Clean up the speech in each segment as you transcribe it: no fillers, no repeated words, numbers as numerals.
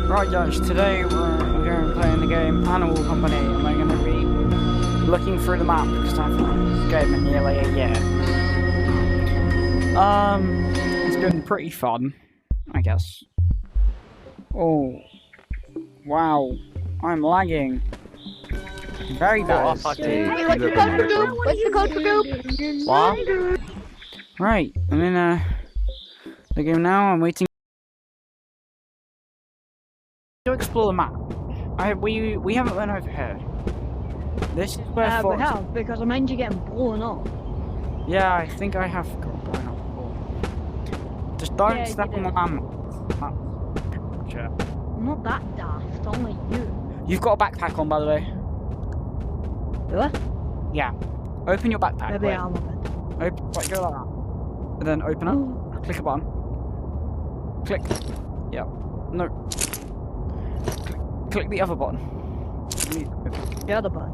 Right guys, today we're going to be playing the game Animal Company and we're going to be looking through the map because I've played this game in nearly a year. It's been pretty fun, I guess. Oh, wow, I'm lagging. Very bad. What's the code for goop? What? Right, I'm in the game now, I'm waiting to explore the map. We haven't went over here. This is where We have, because I mind you getting blown up. Yeah, I think I have got blown up before. Just don't step on the landmark. Sure. I'm not that daft, only you. You've got a backpack on, by the way. Do I? Yeah. Open your backpack. Maybe wait. I'm a bit. Open, like, go like that. And then open it. Click a button. Click. Yeah. No. Click the other button. The other button.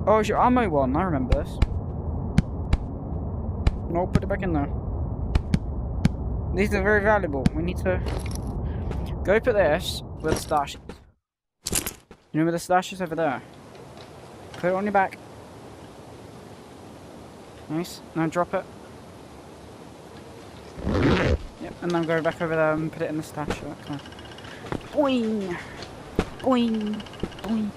Oh, it's your ammo one. I remember this. No, put it back in there. These are very valuable. We need to go put this where the stash is. You know where the stash is? Over there. Put it on your back. Nice. Now drop it. Yep, and then go back over there and put it in the stash. Boing! Boing! Boing!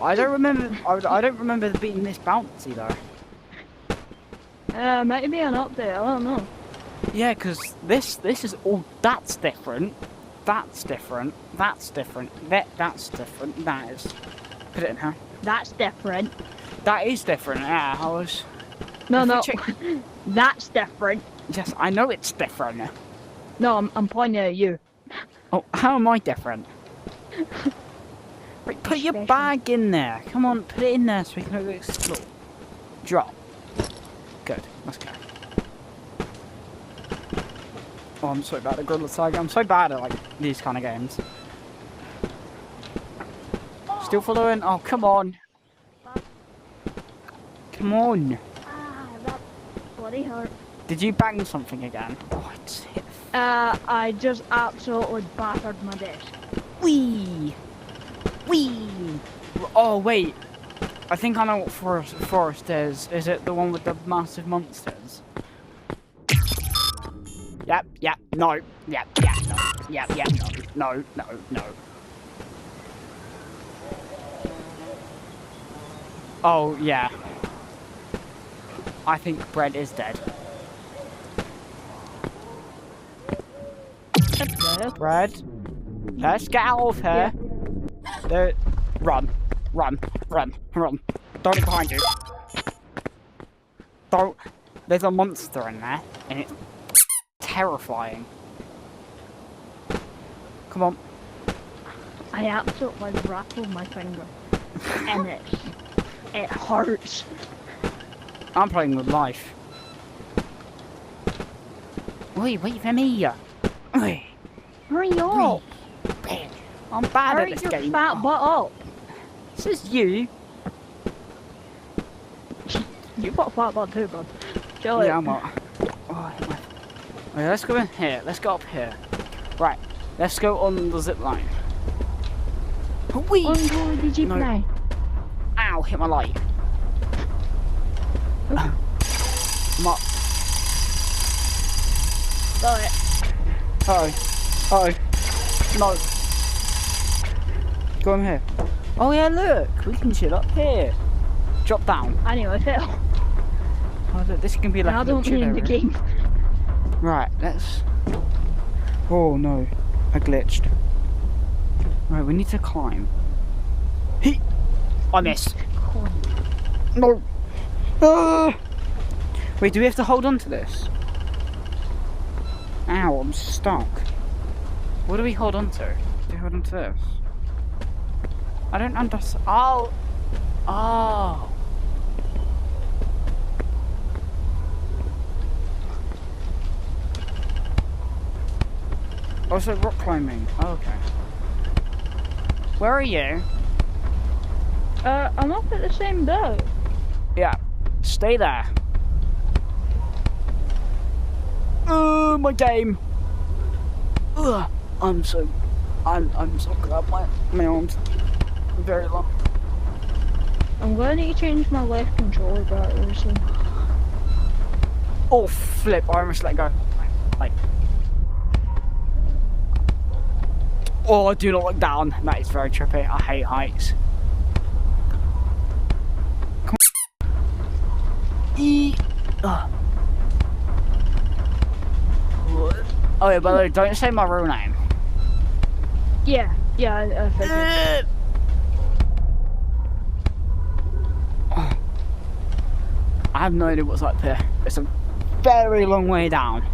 I don't remember. I don't remember being this bouncy though. Might be an update. I don't know. Yeah, because this is all. That's different. That's different. That's different. That's different. That is. Put it in here. That's different. That is different. Yeah, I was. No. That's different. Yes, I know it's different. No, I'm pointing at you. Oh, how am I different? Right, put your bag in there. Come on, put it in there so we can go explore. Drop. Good. Let's go. Oh, I'm so bad at Gorilla Tiger. I'm so bad at like these kind of games. Still following? Oh, come on. Come on. Ah, that bloody hurt. Did you bang something again? Oh, it's hit. I just absolutely battered my desk. Wee! Wee! Oh, wait. I think I know what forest is. Is it the one with the massive monsters? Yep, no. Yep, no. Yep, no. No. Oh, yeah. I think Bread is dead. Bread, let's get out of here. Yeah. Run. Don't look behind you. Don't. There's a monster in there, and it's terrifying. Come on. I absolutely rattled my finger, and it hurts. I'm playing with life. Wait for me. Oi. Hurry up! I'm bad Hurry at this your game. fat butt up! This is you. You've got a fat butt too, bud. Chill Yeah, out. I'm not. Oh, okay, let's go in here. Let's go up here. Right, let's go on the zip line. Whee! On board the jeep line. Ow, hit my light. I'm up. Got it. Oh. No. Go in here. Oh yeah, look. We can chill up here. Drop down. I knew I fell. Oh, look, this can be like I a little don't chill mean the area. game. Right, let's... Oh no, I glitched. Right, we need to climb. He! I missed. No! Ah! Wait, do we have to hold on to this? Ow, I'm stuck. What do we hold on to? Do we hold on to this? I don't understand. Oh! Oh! Oh, so rock climbing. Oh, okay. Where are you? I'm up at the same boat. Yeah. Stay there. Oh, my game. Ugh. I'm so glad my arms are very long. I'm gonna need to change my left controller battery soon. Oh flip! I almost let go. Like, oh, do not look down. That is very trippy. I hate heights. Come on. Oh yeah, by the way, don't say my real name. Yeah, I figured. I have no idea what's up here. It's a very long way down.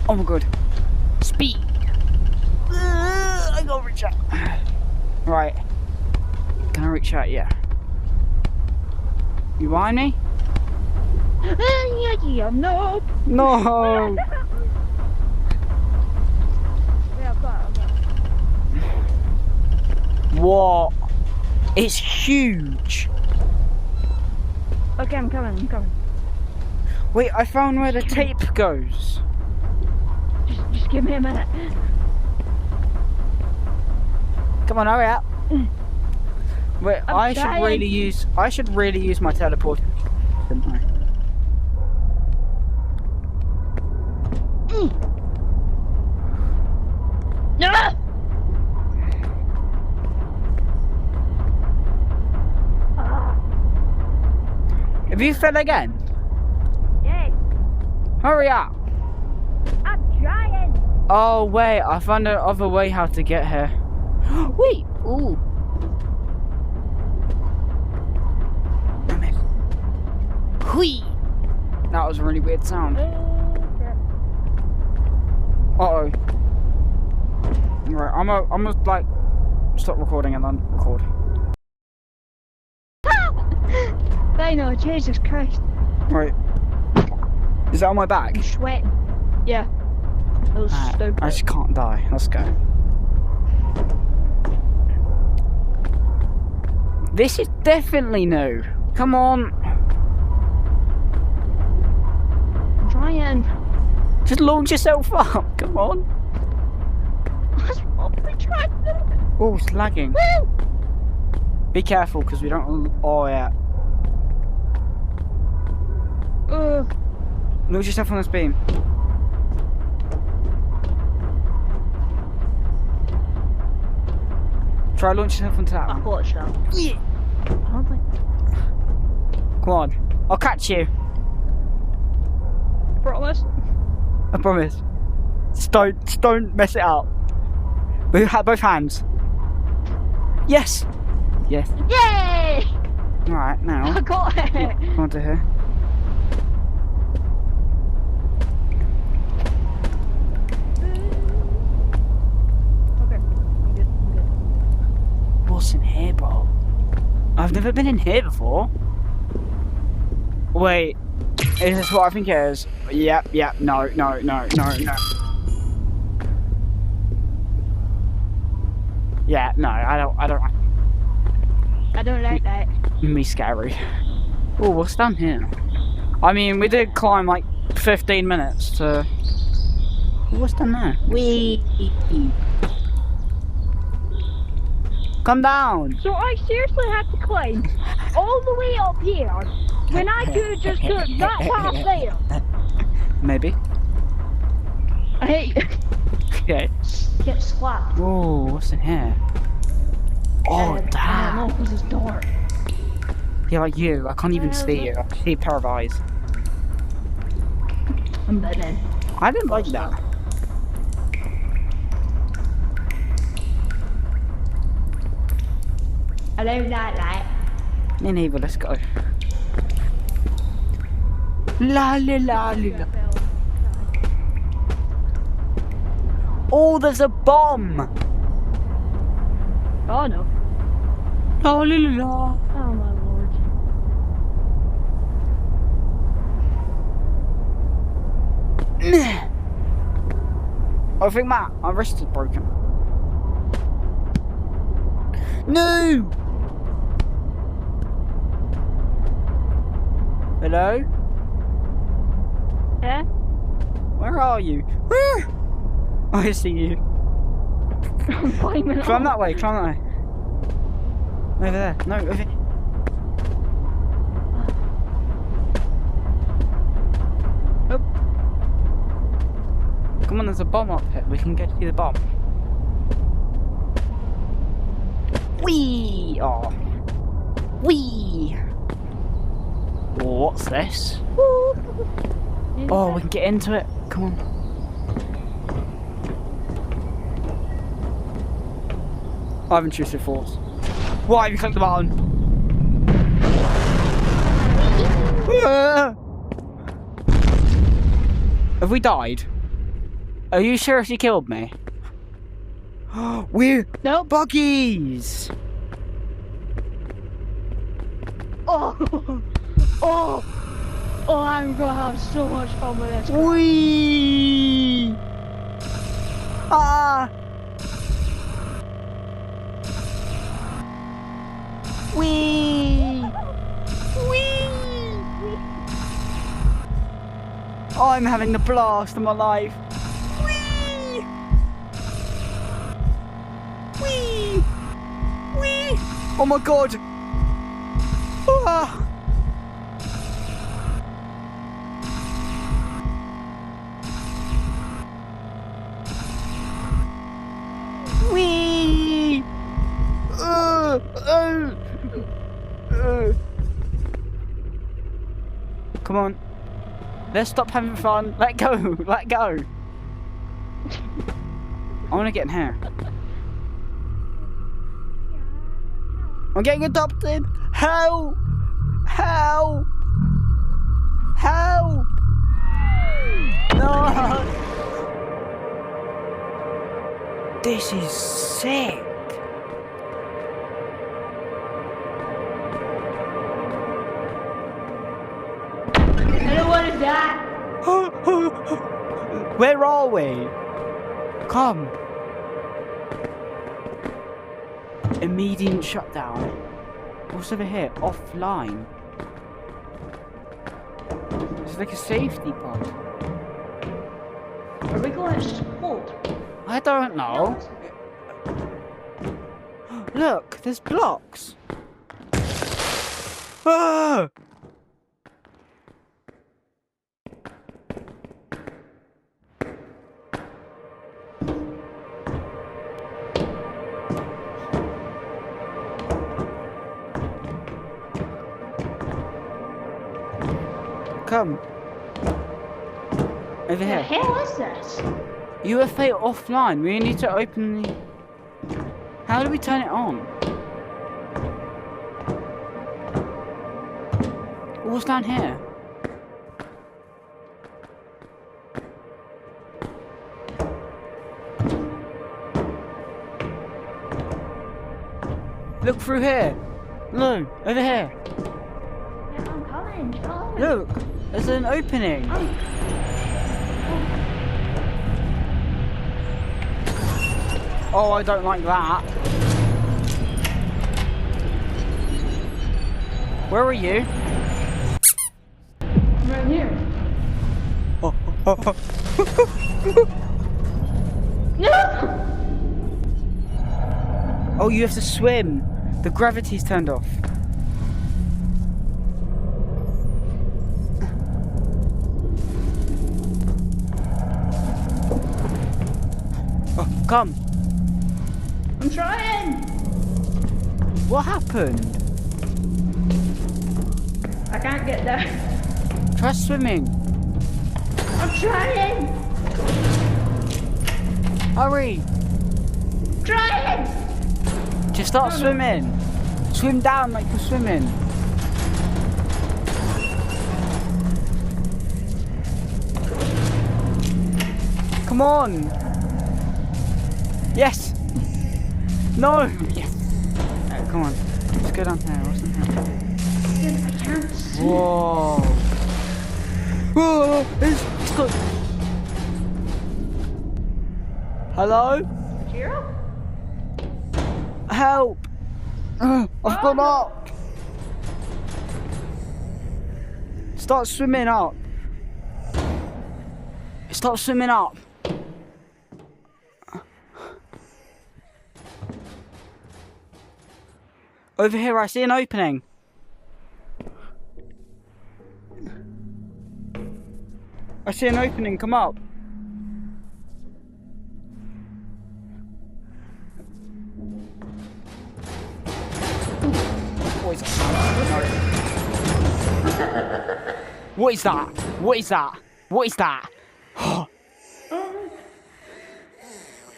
Oh my god. Speed. I gotta reach out. Right. Can I reach out? Yeah. You behind me? Yeah, no. No. Yeah, I've got it. What? It's huge. Okay, I'm coming. Wait, I found where the tape goes. Just give me a minute. Come on, hurry up. Wait, I should really use my teleport, shouldn't I? No! Have you fell again? Yes, Hurry up. I'm trying. Oh wait, I found another way how to get here. Wait, ooh. Hui. That was a really weird sound. Uh-oh. Right, I'm gonna like stop recording and then record. I know, Jesus Christ. Right. Is that on my back? I'm sweating. Yeah. That was stupid. I just can't die. Let's go. This is definitely new. Come on. I'm trying. Just launch yourself up. Come on. That's what we tried to do. Oh, it's lagging. Woo! Be careful because we don't. Oh, yeah. Launch yourself on this beam. Try launch yourself onto that I one. watched that. Yeah. I don't think. Come on. I'll catch you. Promise? I promise. Just don't mess it up. We have both hands. Yes. Yes. Yay! Alright, now. I got it! Come on to here. Okay, I'm good. What's in here, bro? I've never been in here before. Wait. Is this what I think it is? Yep, no. Yeah, no, I don't I don't like that. me scary. Oh, what's down here? I mean, we did climb like 15 minutes to... What's down there? Wee. Come down. So I seriously had to climb all the way up here when I could have just took that path there. Maybe. I hate Okay. get slapped. Oh, what's in here? Oh, I don't damn. know because it's dark. Yeah, like you. I can't even see you. I see a pair of eyes. I'm betting. I didn't like that. I don't like that. Me neither, let's go. La la la la. Oh, there's a bomb! Oh no. La la la la. Oh my lord. I think my wrist is broken. No! Hello? Yeah? Where are you? Where? I see you. I'm climbing Climb up. that way, climb that way. Over there. No, over here. Oh. Come on, there's a bomb up here. We can get to the bomb. Whee! Oh. Whee! Oh, what's this? Oh, we can get into it. Come on. I have intrusive force. Why have you clicked the button? Have we died? Are you sure she killed me? We're buggies! Oh! Oh! Oh, I'm gonna have so much fun with this. Whee! Ah! Whee! Whee! I'm having the blast of my life. Whee! Whee! Whee! Oh my god! Ah! Whee! Come on. Let's stop having fun. Let go. Let go. I want to get in here. I'm getting adopted. Help! Help! Help! No! This is sick. Hello, what is that? Where are we? Come. Immediate shutdown. What's over here? Offline. It's like a safety pod. Are we going to hold? I don't know. Look, there's blocks. Ah! Come. Over What the here. hell is this? UFA offline. We need to open the... How do we turn it on? What's down here? Look through here. No, over here. Yeah, I'm coming. Oh. Look, there's an opening. Oh, I don't like that. Where are you? Right here. Oh, No! oh, you have to swim. The gravity's turned off. Oh, come. I'm trying! What happened? I can't get there. Try swimming. I'm trying! Hurry. Trying! Just start swimming. Swim down like you're swimming. Come on. Yes. No. Yes. Come on. Let's go down here. What's in here? I can't see. Whoa. Whoa. It's got... Hello? Zero? Help. I've gone up. Start swimming up. Stop swimming up. Over here, I see an opening. I see an opening, come up. What is that? What is that? What is that? What is that?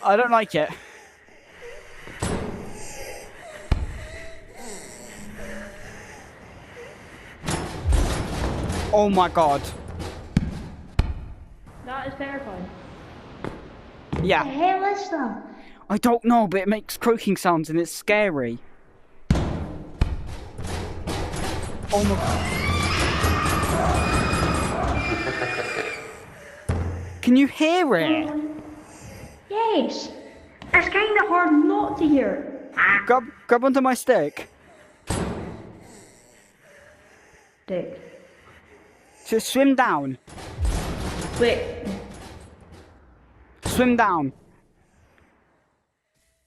I don't like it. Oh my god. That is terrifying. Yeah. What the hell is that? I don't know, but it makes croaking sounds and it's scary. Oh my god. Can you hear it? Yes. It's kind of hard not to hear. Grab onto my stick. Dick. Just swim down. Wait. Swim down.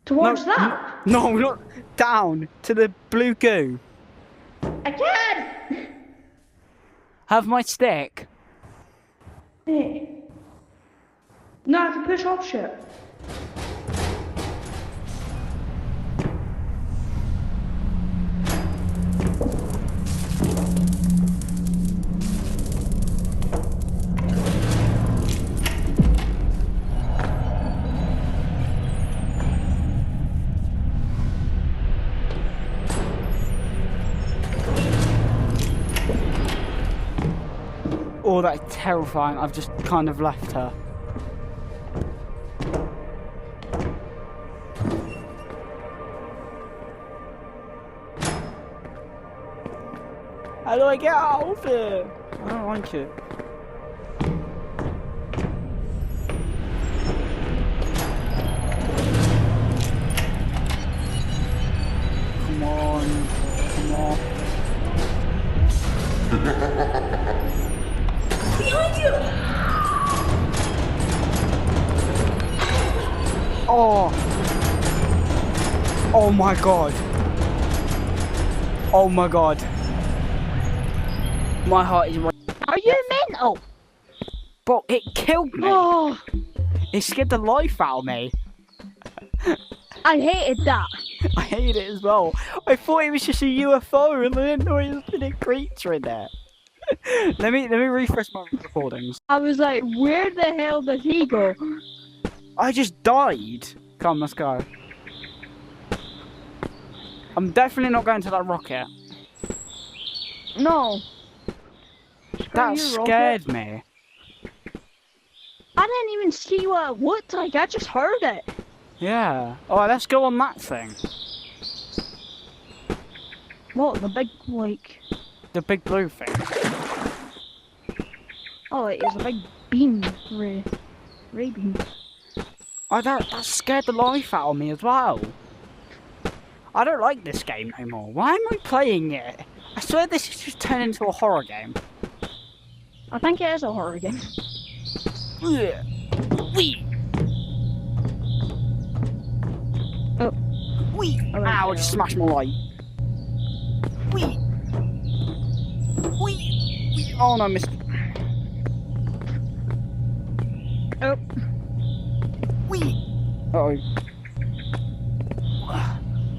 Towards that? No, not down. To the blue goo. I can't! Have my stick. Hey. No, I can push off shit. Oh, that's terrifying. I've just kind of left her. How do I get out of it? I don't like it. Come on. Come on. Behind you! Oh! Oh my god! Oh my god! My heart is right. Are you mental? Bro, it killed me! Oh, It scared the life out of me. I hated that. I hate it as well. I thought it was just a UFO and I didn't know it was a big creature in there. let me refresh my recordings. I was like, where the hell did he go? I just died. Come, let's go. I'm definitely not going to that rocket. No. That Screw you, scared rocket. me. I didn't even see what it looked like. I just heard it. Yeah. Alright, let's go on that thing. What? The big, like... The big blue thing. Oh, it is a big beam. Ray beam. Oh, that scared the life out of me as well. I don't like this game no more. Why am I playing it? I swear this is just turned into a horror game. I think it is a horror game. Ugh. Wee. Oh. Wee. Oh, Ow, I just smashed my light. Wee. Wee. Wee. Oh no, I missed. Oh. Wee. Uh-oh.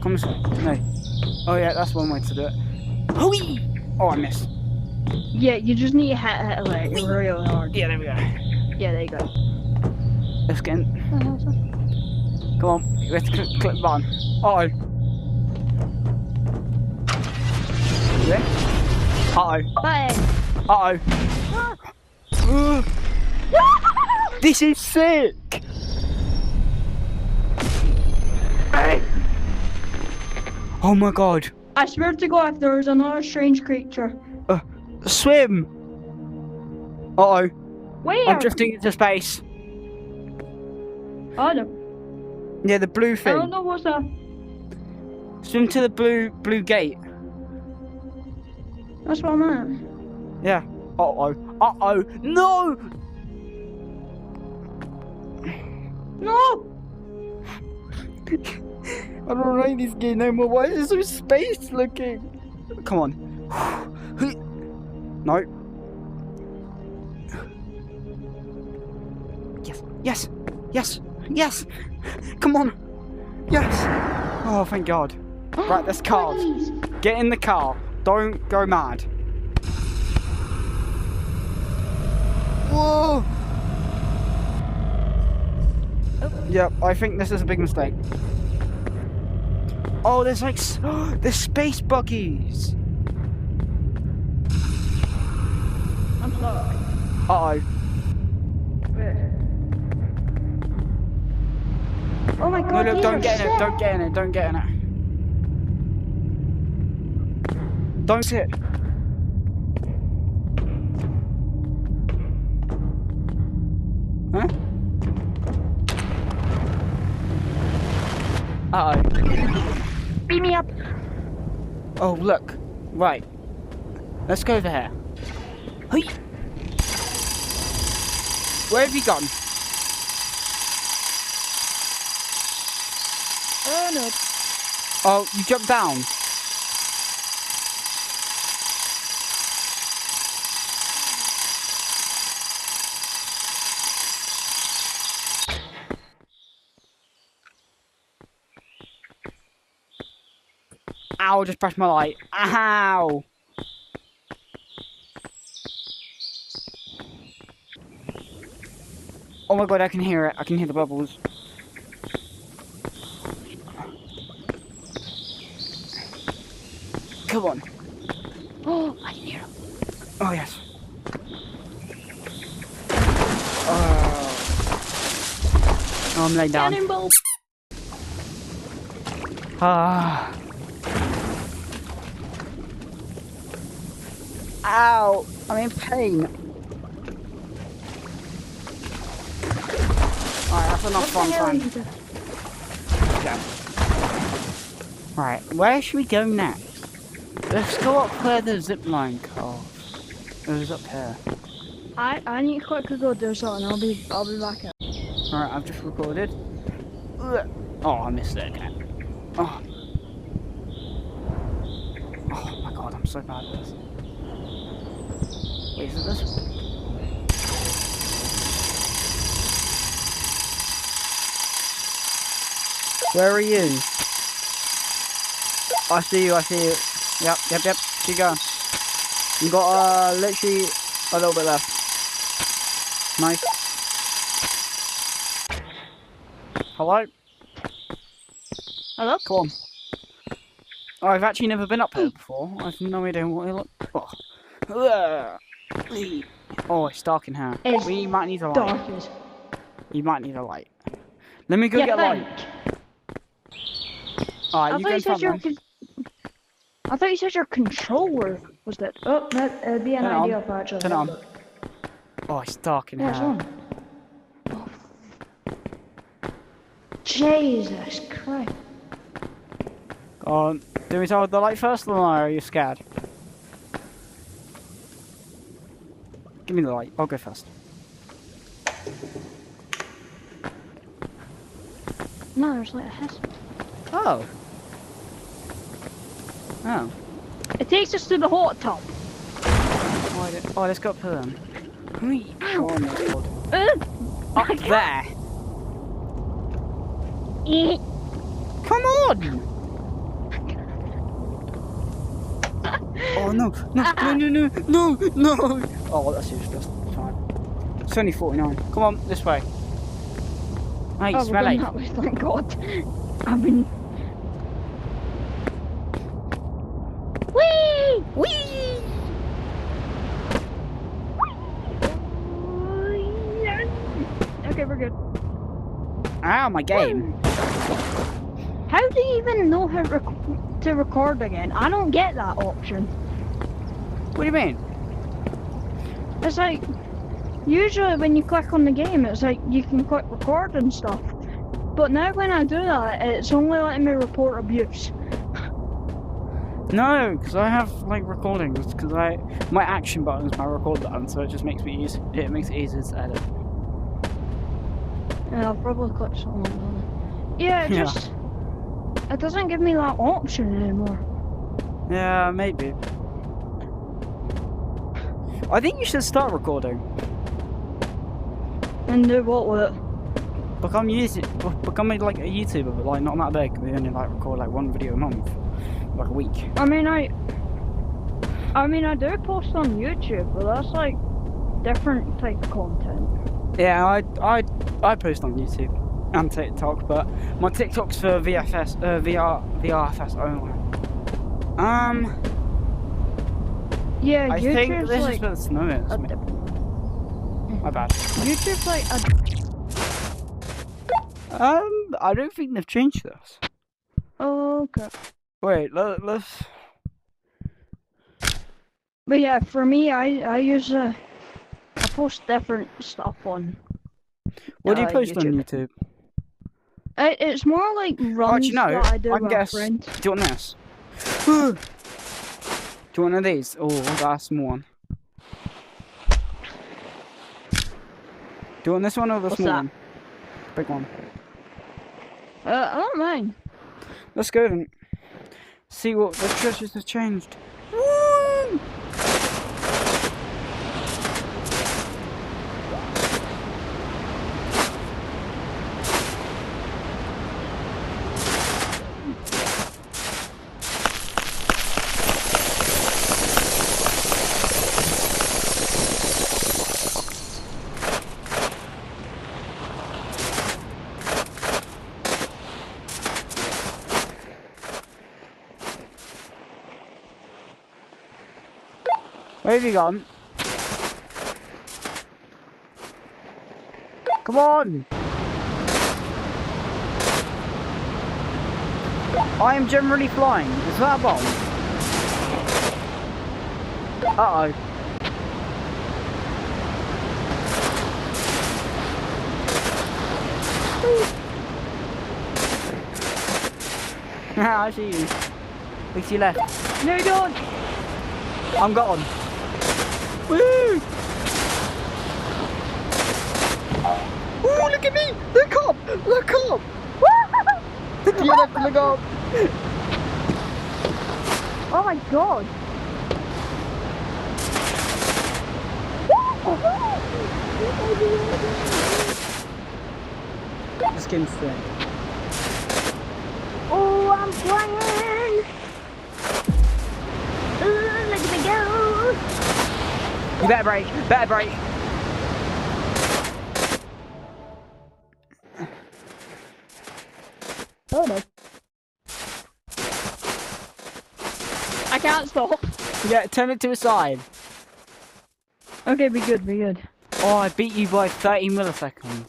Come this way. No. Oh yeah, that's one way to do it. Wee. Oh, I missed. Yeah, you just need to hit it like really hard. Yeah, there we go. Yeah, there you go. Let's get in. Come on, let's click the button. Uh-oh. Yeah? Uh-oh. Bye. Uh-oh. This is sick! Hey! Oh my god. I swear to God, if there was another strange creature. Swim! Uh-oh. Where? I'm drifting into space. Oh, no. Yeah, the blue I thing. don't know what's that. Swim to the blue gate. That's what I'm at. Yeah. Uh-oh. Uh-oh. No! No! I don't like this game no more. Why is it so space looking? Come on. No. Yes. Yes. Yes. Yes. Come on. Yes. Oh, thank God. Right, there's cars. Get in the car. Don't go mad. Whoa. Yep, I think this is a big mistake. Oh, there's like there's space buggies. I'm stuck. Uh-oh. Where? Oh my God! No, look, don't these get in are it. Don't get in it. Don't get in it. Don't sit. Huh? Uh-oh. Beat me up. Oh, look. Right. Let's go over here. Hey. Where have you gone? Oh no. Oh, you jumped down. Ow, just pressed my light. Ow! Oh my God, I can hear it. I can hear the bubbles. Come on. Oh, I can hear him. Oh, yes. Oh, I'm laying down. Cannonball. Ah. Ow! I'm in pain. Alright, that's enough fun time. Yeah. Right, where should we go next? Let's go up where the zipline goes. It was up here. I need to quickly go do something. I'll be back up. Alright, I've just recorded. Ugh. Oh, I missed it again. Oh. Oh my God, I'm so bad at this. Wait, is it this? Where are you? I see you, I see you. Yep. Keep going. You got literally a little bit left. Nice. Hello? Hello? Come on. Oh, I've actually never been up here before. I've no idea what it looks. Oh. Oh, it's dark in here. It's We might need a light. dark as. You might need a light. Let me go get a light. Alright, you go in front then. I thought you said your controller was that. Oh, that'd be an Turn it idea on. if I actually. Turn it on. Oh, it's dark in Yeah, it's here. on. Oh. Jesus Christ. Go on. Do we turn the light first or are you scared? Give me the light. I'll go first. No, there's light ahead. Oh. Oh. It takes us to the hot tub. Oh, let's go up here then. Oh my God. Up my there. God. Come on. Oh no. No. Oh, that's useless. It's fine. It's only 49. Come on, this way. Hey, Oh, smell we're it. going that way, thank God. I've been. Whee! Whee! Okay, we're good. Ow, my game. How do you even know how to record again? I don't get that option. What do you mean? It's like, usually when you click on the game, it's like you can click record and stuff. But now when I do that, it's only letting me report abuse. No, because I have like recordings. Because my action button is my record button, so it just makes me it makes it easier to edit. Yeah, I'll probably click something like that. Yeah, it doesn't give me that option anymore. Yeah, maybe. I think you should start recording. And do what with it? Become like a YouTuber, but like not that big. We only like record like one video a month, like a week. I mean, I do post on YouTube, but that's like different type of content. Yeah, I post on YouTube and TikTok, but my TikTok's for VRFS only. Yeah, I YouTube's think this like is where the snow is. a different. My bad. YouTube's like a. I don't think they've changed this. Oh, okay. Wait, let's. But yeah, for me, I use I post different stuff on. What do you post YouTube. on YouTube? It's more like runs Actually, no. that I do I can with guess. friends. Do you want this? Do you want one of these? Oh, that's a small one. Do you want this one or the What's small that? one? Big one. I don't mind. Let's go then. See what the treasures have changed. Woo! Where have you gone? Come on! I am generally flying. Is that a bomb? Uh-oh. I see you. At least you left. No, you don't. I'm gone. Woo! Woo, look at me! Look up! Look up! You have to look up! Oh my god. The skin's thick. Oh, I'm flying! Look at me go! You better brake! Better brake! Oh no. I can't stop. Yeah, turn it to the side. Okay, be good, be good. Oh, I beat you by 30 milliseconds.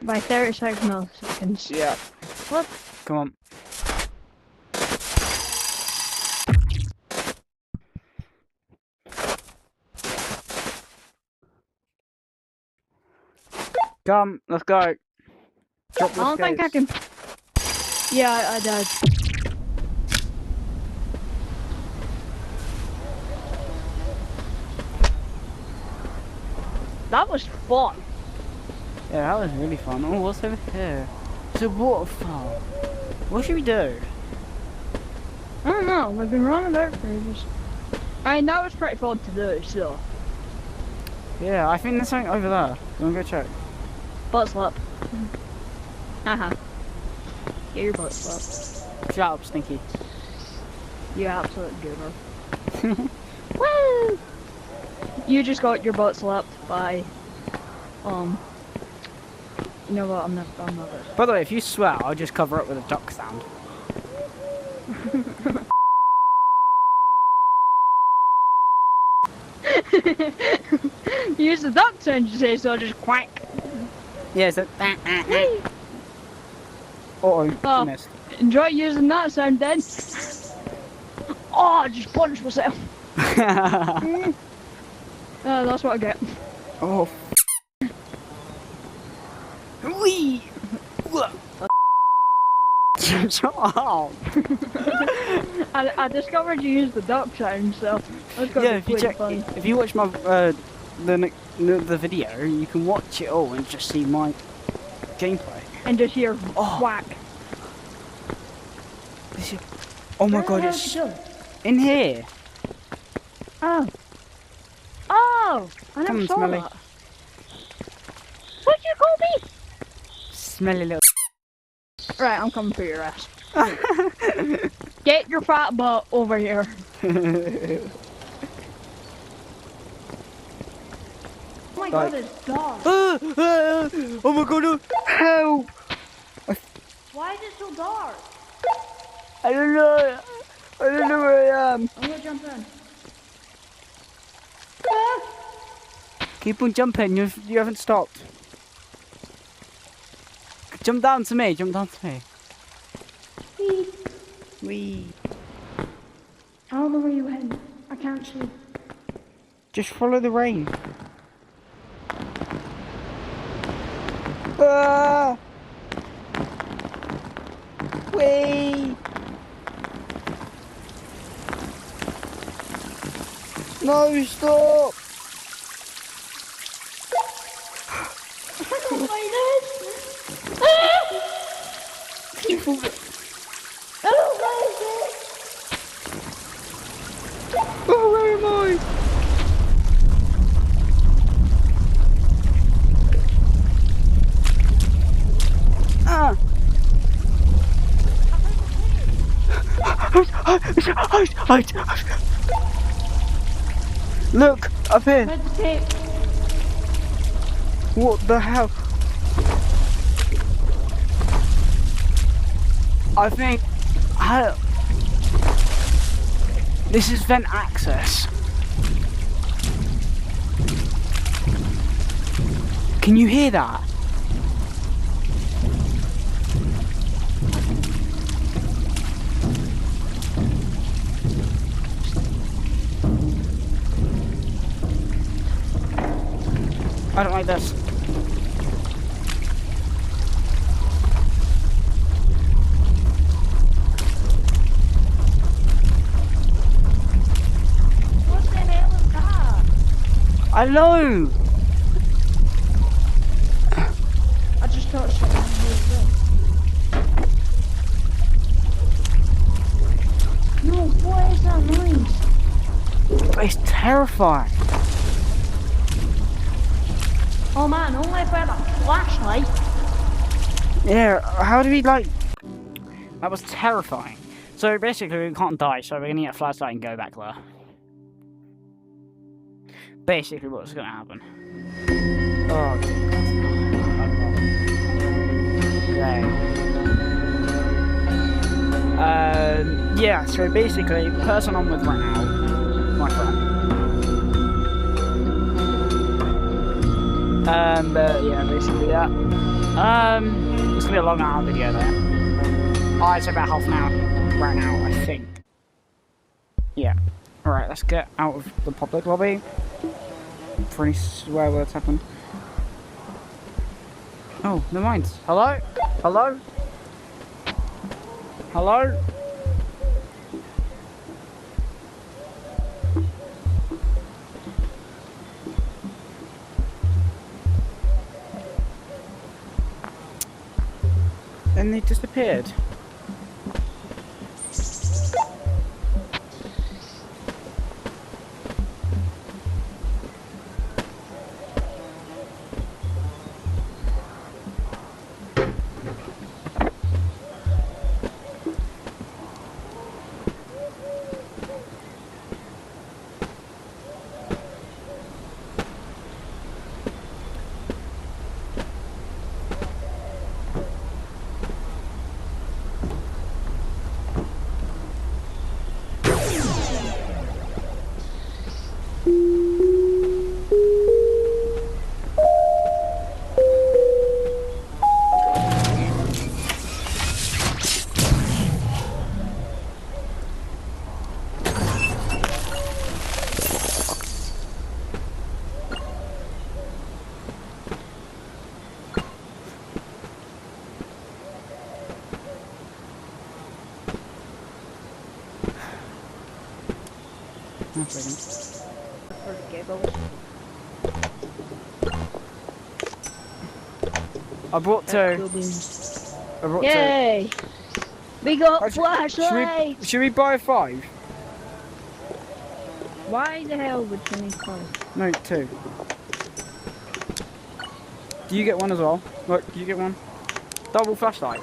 By 36 milliseconds. Yeah. What? Come on. Come, let's go. Drop the I don't think I skates. can. Yeah, I died. That was fun. Yeah, that was really fun. Oh, what's over here? It's a waterfall. What should we do? I don't know, we've been running about for ages. I mean, that was pretty fun to do, so. Yeah, I think there's something over there. You wanna go check? Butt slap. Haha. Get your butt slapped. Shut up, Stinky. You absolute goober. Woo! You just got your butt slapped by, you know what, I'm not By the way, if you swear, I'll just cover it with a duck sound. Use the duck sound you say, so I'll just quack. Yeah, so. Uh-oh, I missed. Enjoy using that sound then. Oh, I just punched myself. That's what I get. Oh. Wee! Shut up! I discovered you use the duck sound, so That's gotta Yeah, be pretty funny. if you watch my the video, you can watch it all and just see my gameplay. And just hear Oh. whack. Oh my Where god, the hell it's did you go? in here. Oh. Oh! I Come never on, saw Smelly. that. What'd you call me? Smelly little. Right, I'm coming for your ass. Get your fat butt over here. Oh my god, it's dark. Oh my god, no. Help! Why is it so dark? I don't know. I don't know where I am. I'm gonna jump in. Keep on jumping, you haven't stopped. Jump down to me, jump down to me. Wee. I don't know where you went. I can't see. Just follow the rain. Ah! Wee! No, stop! I don't like this. You fall. I don't like this. Oh, where am I? Ah! Look, up here. Meditate. What the hell? I think this is vent access. Can you hear that? I don't like this. What the hell is that? I know. I just touched it. No, what is that noise? It's terrifying. Oh man, only if I had a flashlight. Yeah, how do we like... That was terrifying. So basically we can't die, so we're gonna get a flashlight and go back there. Basically what's gonna happen. Oh, yeah, so basically the person I'm with right now, my friend. But yeah, basically that. It's gonna be a long hour video there. It's about half an hour right now, I think. Yeah. Alright, let's get out of the public lobby. Pretty swear words happen. Oh, never mind. Hello? Hello? Hello? Then they disappeared. 1 second. For the giggles. I brought 2. I brought 2. Yay! We got Actually, flashlights! Should we buy 5? Why the hell would you need 5? No, 2. Do you get one as well? Look, do you get one? Double flashlight.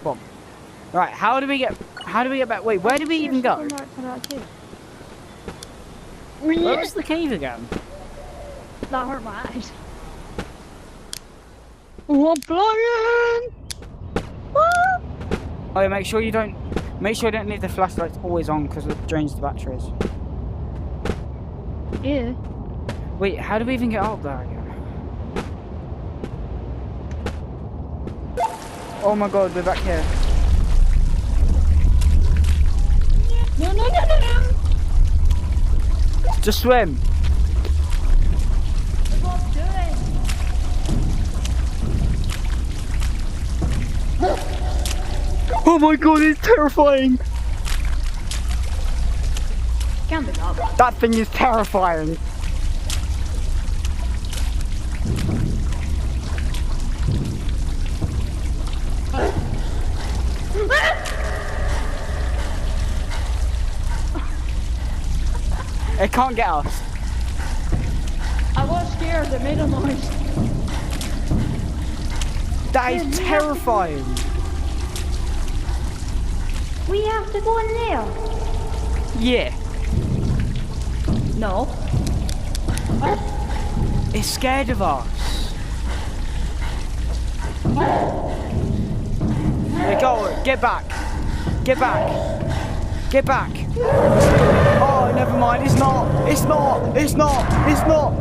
Boom. Right, how do we get back? Wait, where do we even go? Where was the cave again? That hurt my eyes. Oh, I'm flying! Oh, yeah, make sure you don't leave the flashlights always on because it drains the batteries. Yeah. Wait, how do we even get up there again? Oh my god, we're back here. No, no, no, no, no! Just swim. What I'm doing? Oh my god, it's terrifying. Can't be that bad. That thing is terrifying. It can't get us. I was scared, it made a noise. That is terrifying. We have to go in there. Yeah. No. It's scared of us. Yeah, go, get back. Get back. Get back. Oh, never mind. It's not. It's not. It's not. It's not.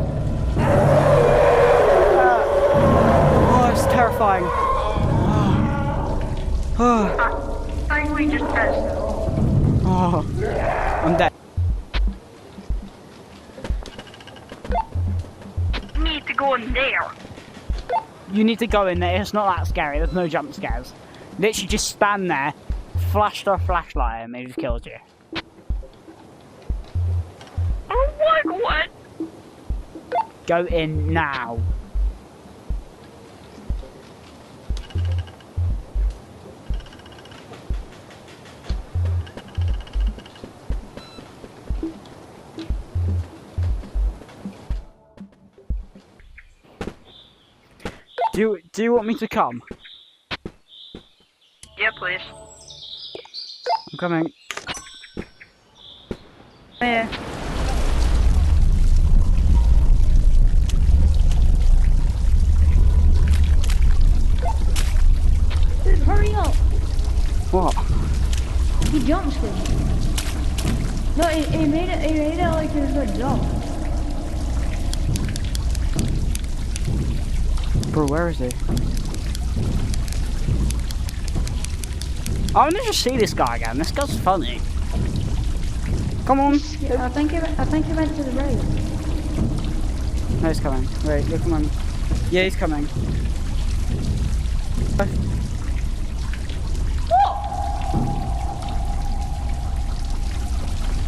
Oh, it's terrifying. Oh. I think we just touched it. Oh. I'm dead. Need to go in there. You need to go in there. It's not that scary. There's no jump scares. Literally just stand there, flashed a flashlight, and it just kills you. Oh my god! Go in now. Do you want me to come? Yeah, please. I'm coming. Yeah. Dude, hurry up! What? He jump scared me. No, he made it like he was gonna jump. Bro, where is he? I want to just see this guy again. This guy's funny. Come on. Yeah, I think he went to the right. No, he's coming. Wait, look, come on. Yeah, he's coming.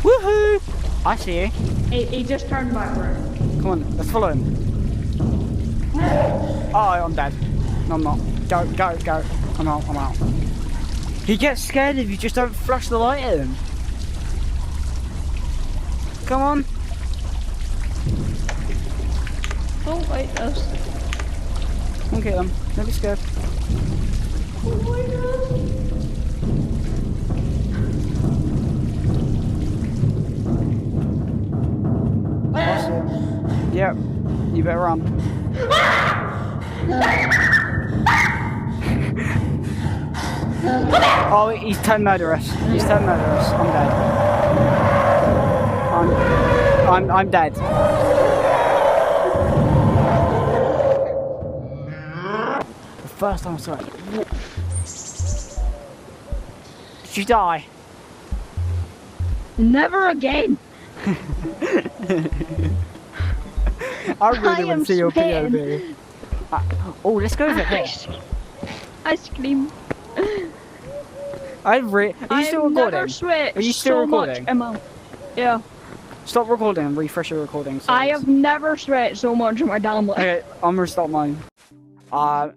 Woohoo! I see you. He just turned backward. Come on, let's follow him. Oh, I'm dead. No, I'm not. Go, go, go. I'm out, I'm out. He gets scared if you just don't flash the light at him. Come on. Don't fight us. Come on, get him. Don't be scared. Oh my god. That's it. Yep. You better run. Oh, he's turned murderous. He's turned murderous. I'm dead. I'm dead. The first time I saw it. Did you die? Never again. I really want am to see your sweating. POV. Oh, let's go over here. Ice cream. Are you still recording? Never sweat Are you still so recording? Much, Emma. Yeah. Stop recording and refresh your recording. I have never sweat so much in my damn life. Okay, I'm gonna stop mine.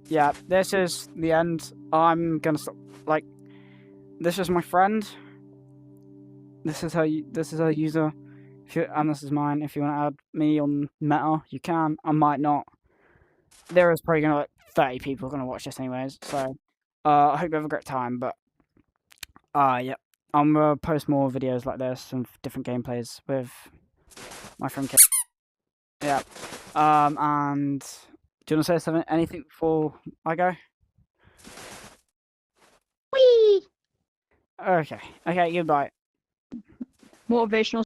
Yeah, this is the end. I'm gonna stop. Like, this is my friend. This is her user. And this is mine. If you want to add me on Meta, you can. I might not. There is probably gonna like 30 people gonna watch this anyways. So, I hope you have a great time. But, yeah, I'm gonna post more videos like this and different gameplays with my friend Kate. Yeah. And do you want to say something? Anything before I go? Whee! Okay. Okay. Goodbye. Motivational